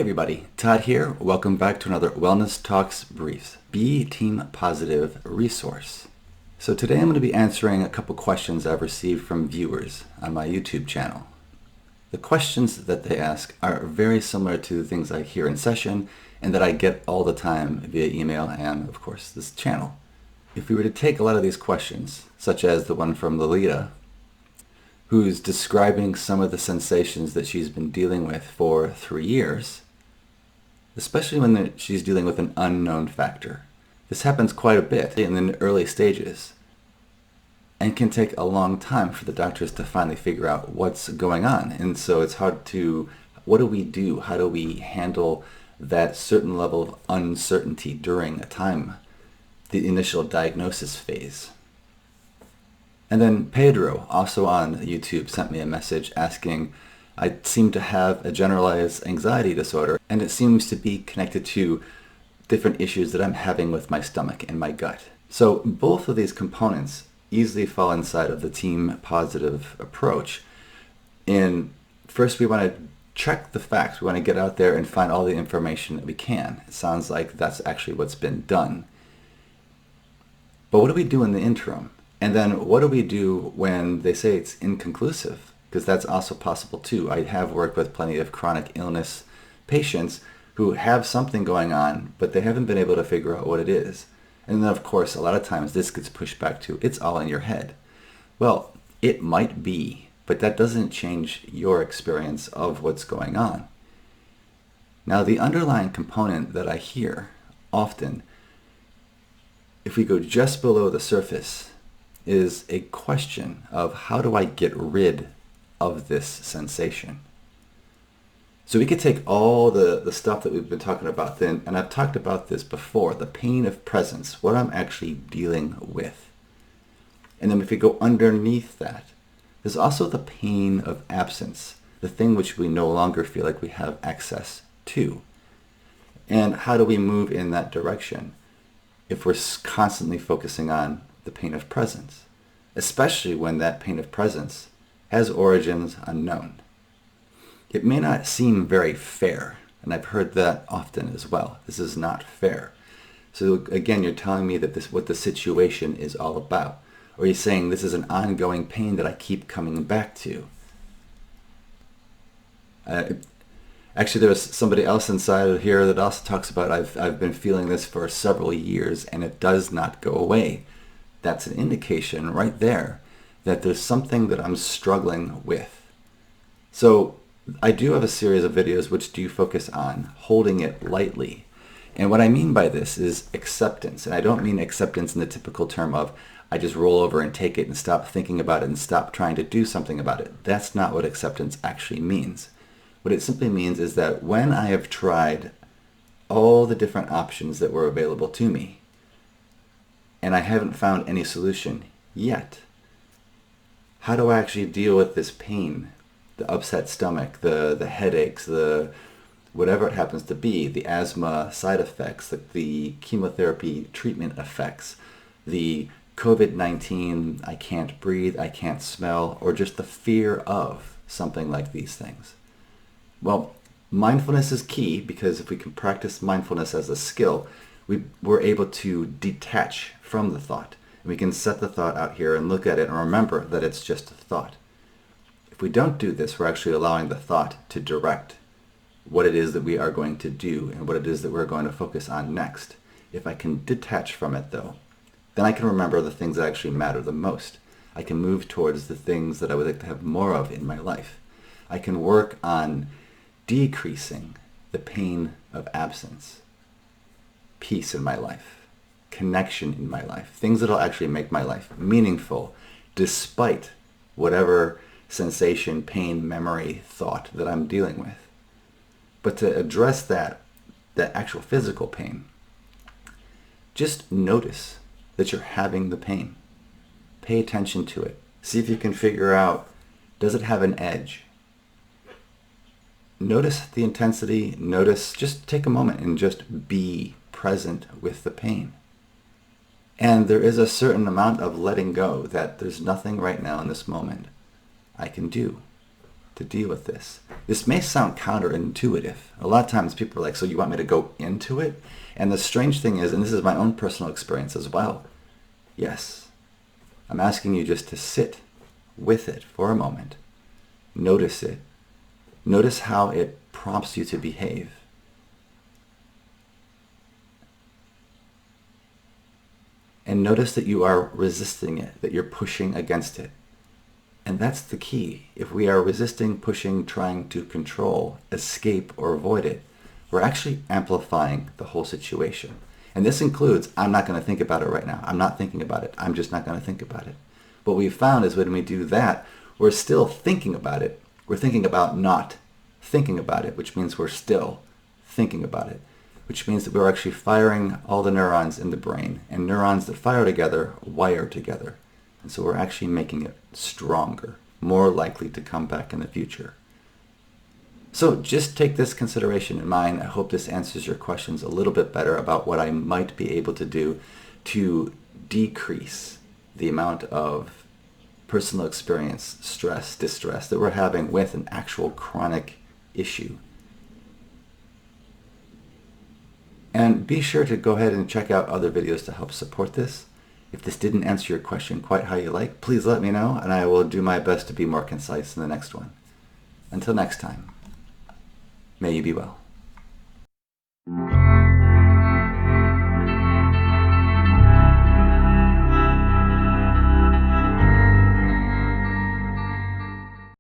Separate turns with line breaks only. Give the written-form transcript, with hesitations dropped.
Hey everybody, Todd here. Welcome back to another Wellness Talks Briefs, Be Team Positive resource. So today I'm going to be answering a couple questions I've received from viewers on my YouTube channel. The questions that they ask are very similar to things I hear in session and that I get all the time via email and, of course, this channel. If we were to take a lot of these questions, such as the one from Lolita, who's describing some of the sensations that she's been dealing with for 3 years, especially when she's dealing with an unknown factor. This happens quite a bit in the early stages and can take a long time for the doctors to finally figure out what's going on. And so it's hard to, what do we do? How do we handle that certain level of uncertainty during a time, the initial diagnosis phase? And then Pedro, also on YouTube, sent me a message asking, I seem to have a generalized anxiety disorder, and it seems to be connected to different issues that I'm having with my stomach and my gut. So both of these components easily fall inside of the team positive approach. And first we want to check the facts. We want to get out there and find all the information that we can. It sounds like that's actually what's been done. But what do we do in the interim? And then what do we do when they say it's inconclusive? Because that's also possible too. I have worked with plenty of chronic illness patients who have something going on, but they haven't been able to figure out what it is. And then of course, a lot of times this gets pushed back to, it's all in your head. Well, it might be, but that doesn't change your experience of what's going on. Now, the underlying component that I hear often, if we go just below the surface, is a question of how do I get rid of this sensation? So we could take all the stuff that we've been talking about then, and I've talked about this before, the pain of presence, what I'm actually dealing with. And then if we go underneath that, there's also the pain of absence, the thing which we no longer feel like we have access to. And how do we move in that direction if we're constantly focusing on the pain of presence, especially when that pain of presence has origins unknown? It may not seem very fair, and I've heard that often as well. This is not fair. So again, you're telling me that this what the situation is all about, or you're saying this is an ongoing pain that I keep coming back to. Actually, there's somebody else inside of here that also talks about I've been feeling this for several years and it does not go away. That's an indication right there that there's something that I'm struggling with. So I do have a series of videos which do focus on holding it lightly. And what I mean by this is acceptance. And I don't mean acceptance in the typical term of I just roll over and take it and stop thinking about it and stop trying to do something about it. That's not what acceptance actually means. What it simply means is that when I have tried all the different options that were available to me, and I haven't found any solution yet, how do I actually deal with this pain, the upset stomach, the headaches, the whatever it happens to be, the asthma side effects, the chemotherapy treatment effects, the COVID-19, I can't breathe, I can't smell, or just the fear of something like these things? Well, mindfulness is key, because if we can practice mindfulness as a skill, we're able to detach from the thought. And we can set the thought out here and look at it and remember that it's just a thought. If we don't do this, we're actually allowing the thought to direct what it is that we are going to do and what it is that we're going to focus on next. If I can detach from it, though, then I can remember the things that actually matter the most. I can move towards the things that I would like to have more of in my life. I can work on decreasing the pain of absence, peace in my life, connection in my life, things that will actually make my life meaningful despite whatever sensation, pain, memory, thought that I'm dealing with. But to address that actual physical pain, just notice that you're having the pain. Pay attention to it. See if you can figure out, does it have an edge? Notice the intensity, just take a moment and just be present with the pain. And there is a certain amount of letting go, that there's nothing right now in this moment I can do to deal with this. This may sound counterintuitive. A lot of times people are like, so you want me to go into it? And the strange thing is, and this is my own personal experience as well, yes, I'm asking you just to sit with it for a moment. Notice it. Notice how it prompts you to behave. And notice that you are resisting it, that you're pushing against it. And that's the key. If we are resisting, pushing, trying to control, escape, or avoid it, we're actually amplifying the whole situation. And this includes, I'm not going to think about it right now. I'm not thinking about it. I'm just not going to think about it. What we've found is when we do that, we're still thinking about it. We're thinking about not thinking about it, which means we're still thinking about it, which means that we're actually firing all the neurons in the brain, and neurons that fire together wire together. And so we're actually making it stronger, more likely to come back in the future. So just take this consideration in mind. I hope this answers your questions a little bit better about what I might be able to do to decrease the amount of personal experience, stress, distress that we're having with an actual chronic issue. And be sure to go ahead and check out other videos to help support this. If this didn't answer your question quite how you like, please let me know, and I will do my best to be more concise in the next one. Until next time, may you be well.